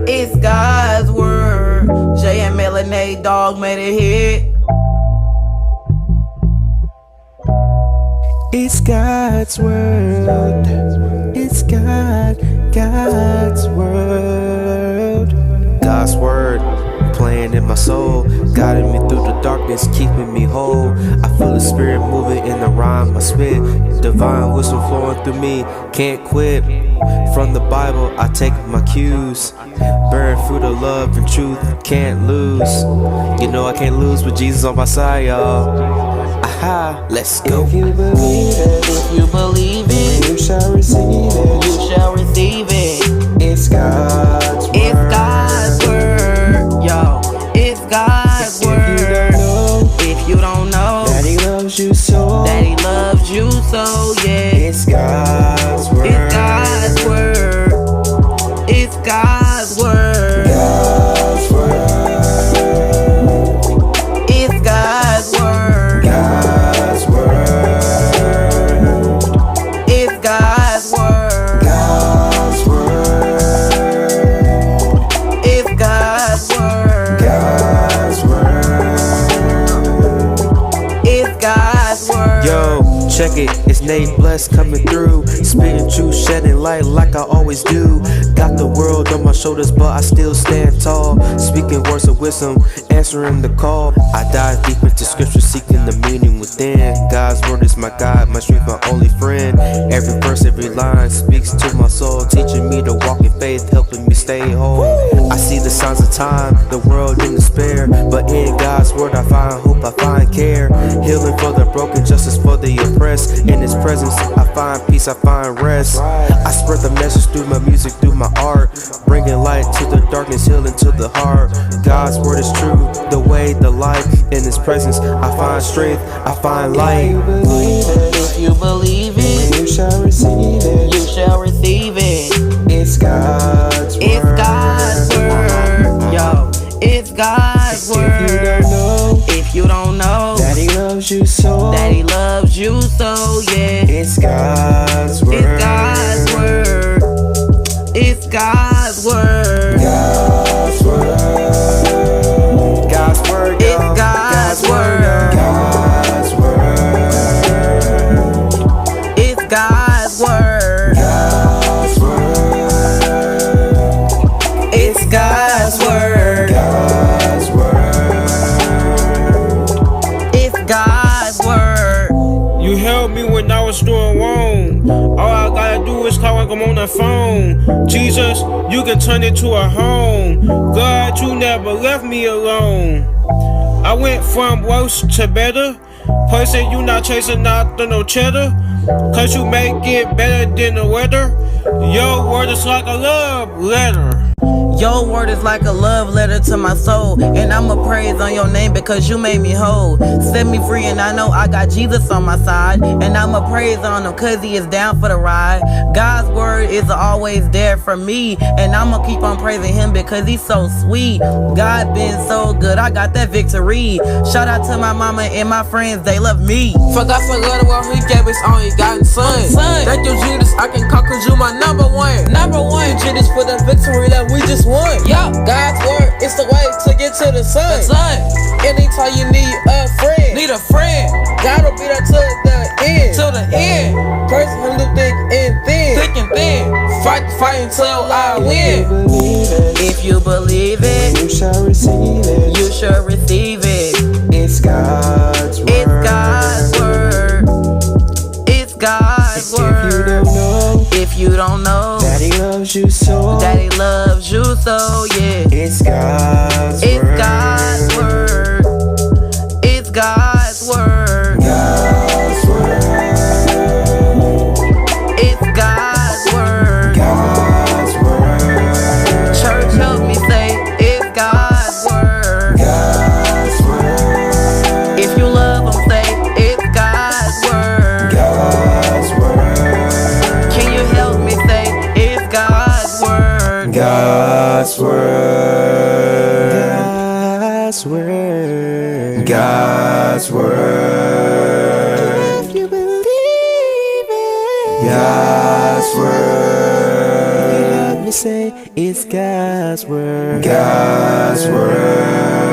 It's God's word. JML and Nate Dogg made it hit. It's God's word. It's God's word. God's word playing in my soul, guiding me through the darkness, keeping me whole. I feel the spirit moving in the rhyme I spit, divine wisdom flowing through me, can't quit. From the Bible I take my cues, bearing fruit of love and truth, can't lose. You know I can't lose with Jesus on my side, y'all. Aha, let's go. If you believe it, you shall receive it. You shall receive it. It's God's word. It's God's word, yo. It's God's word. If you don't know that He loves you so, yeah. It's God's word. It's God's word. It's God's word. God's word. It's God's word. God's word. It's God's word. God's word. It's God's word. God's word. It's God's word. Yo, check it, it's Nate Bless coming through, spitting truth, shedding light like I always do. Got the world on my shoulders, but I still stand tall, speaking words of wisdom, answering the call. I dive deep into scripture, seeking the meaning within. God's word is my guide, my strength, my only friend. Every verse, every line speaks to my soul, teaching me to walk in faith, helping me stay whole. I see the signs of time, the world in despair, but in God's word I find hope, I find care. Healing for the broken, justice for the oppressed. In His presence I find peace, I find rest. I spread the message through my music, through my art, bringing light to the darkness, healing to the heart. God's word is true, the way, the life. In His presence I find strength, I find light. If you believe it, you shall receive it. You shall receive it. It's God's word. It's God's word, yo. It's God's word. If you don't know that He loves you so, yeah. It's God's word. It's God's word. It's God's word. God's word. God's word. It's God's word. God's word. It's God's word. God's word. It's God's word. God's word. It's God's word. You helped me when I was doing wrong. All I gotta do is call when I'm on the phone. Jesus, you can turn it to a home. God, you never left me alone. I went from worse to better. Person, you not chasing after no cheddar. Cause you make it better than the weather. Your word is like a love letter. Your word is like a love letter to my soul, and I'ma praise on your name because you made me whole. Set me free and I know I got Jesus on my side, and I'ma praise on him cause he is down for the ride. God's word is always there for me, and I'ma keep on praising him because he's so sweet. God been so good, I got that victory. Shout out to my mama and my friends, they love me. For God so loved the world, he gave his only begotten son. Thank you, Jesus, I can conquer you, my number one. Number one, Jesus for the victory that we just won. Yup, God's word is the way to get to the sun. Anytime you need a friend, God will be there to the end. Praise him through thick and thin. Fight until I win. If you believe it, you shall receive it. You shall receive it. It's God's word. It's God's word. It's God's word. If you don't know that he loves you so, yeah. It's God's word. It's God's word. It's God's word. God's word. It's God's word. God's word. Church, help me say it's God's word. God's word. If you love him, say it's God's word. God's word. Can you help me say it's God's word? God's word. God's word. God's word. If you believe it, God's word. say it's God's word. God's word.